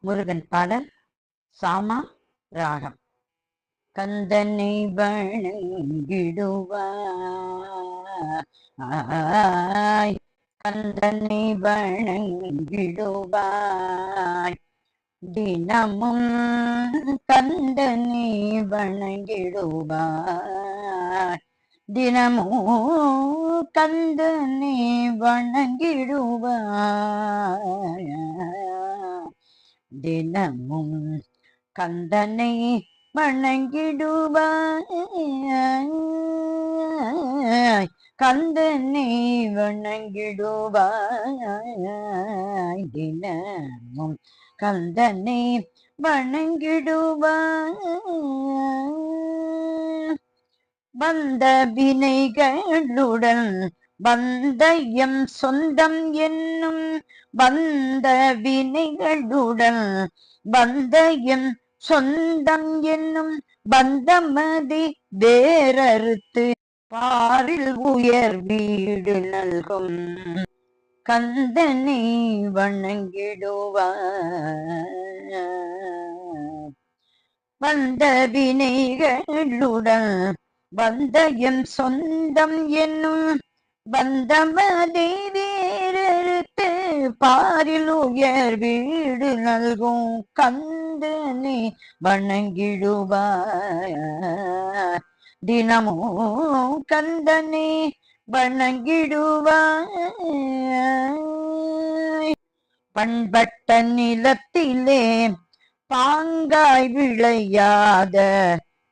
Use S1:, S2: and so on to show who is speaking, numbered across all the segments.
S1: முருகன் பாடல் சாமா ராகம். கந்தனை வணங்கிடுவாய், கந்தனை வணங்கிடுவாய், தினமும் கந்தனை வணங்கிடுவாய், தினமும் கந்தனை வணங்கிடுவாய், தினமும் கந்தனை வணங்கிடுவாய், கந்தனை வணங்கிடுவாய், தினமும் கந்தனை வணங்கிடுவாய். வந்த வினைகளுடன் வந்த எம் சொந்தம் என்னும், வந்த வினைகளுடன் வந்த எம் சொந்தம் என்னும் பந்தமதி வேறறுத்து பாரில் உயர் வீடு நல்கும் கந்தனை வணங்கிடுவாய். வந்த வினைகளுடன் வந்த எம் சொந்தம் என்னும் பந்தமதி வேறறுத்து பாரில் உயர் வீடு நல்கும் கந்தனை வணங்கிடுவாய், தினமும் கந்தனை வணங்கிடுவாய். பண்பட்ட நிலத்திலே பாங்காய் விளையாத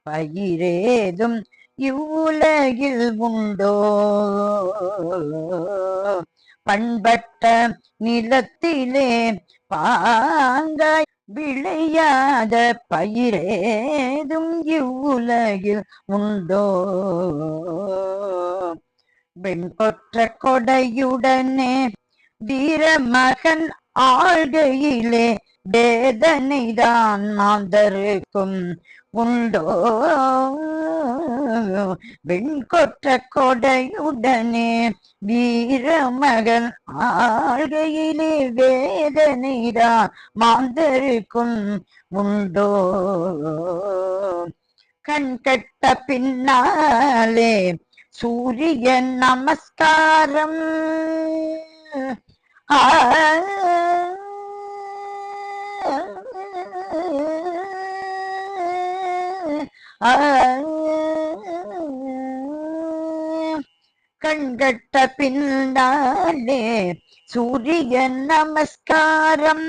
S1: பயிரேதும் இவ்வுலகில் உண்டோ, பண்பட்ட நிலத்திலே பாங்காய் விளையாத பயிரேதும் இவ்வுலகில் உண்டோ, வெண்கொற்ற கொடையுடனே வீரமகன் ஆள்கையிலே வேதனைதான் மாந்தருக்கும் உண்டோ, வெண்கொற்ற கொடையுடனே வீரமகன் ஆள்கையிலே வேதனைதான் மாந்தருக்கும் உண்டோ, கண் கெட்ட பின்னாலே சூரிய நமஸ்காரம் கண்கட்ட பின்னாலே சூரிய நமஸ்காரம்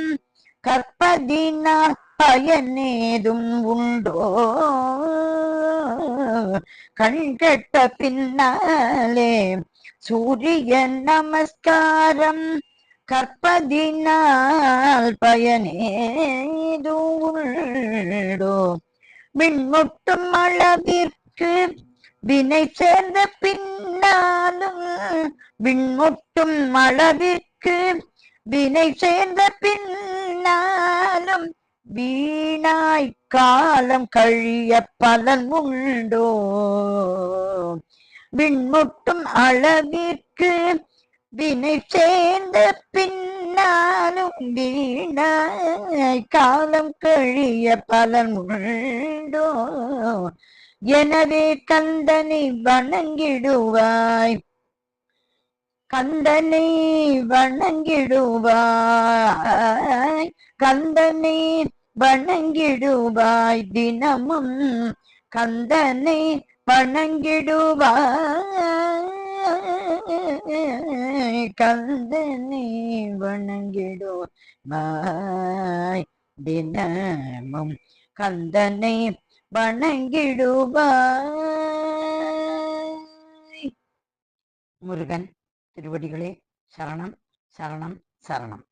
S1: கற்பதினால் பயனேதும் உண்டோ, கண்கட்ட பின்னாலே சூரிய நமஸ்காரம் கற்பதினால் பயனேதும் உண்டோ, மின்முட்டும் அளவிற்கு வினை சேர்ந்த பின்னாலும், விண்முட்டும் அளவிற்கு வினை சேர்ந்த பின்னாலும் வீணாய் காலம் கழிய பலன் உண்டோ, விண்முட்டும் அளவிற்கு வினை சேர்ந்த பின்னாலும் வீணாய் காலம் கழிய பலன் உண்டோ, எனவே கந்தனை வணங்கிடுவாய், கந்தனை வணங்கிடுவாய், கந்தனை வணங்கிடுவாய், தினமும் கந்தனை வணங்கிடுவாய், கந்தனை வணங்கிடுவாய், தினமும் கந்தனை வணங்கிடுவாய். முருகன் திருவடிகளே சரணம் சரணம் சரணம்.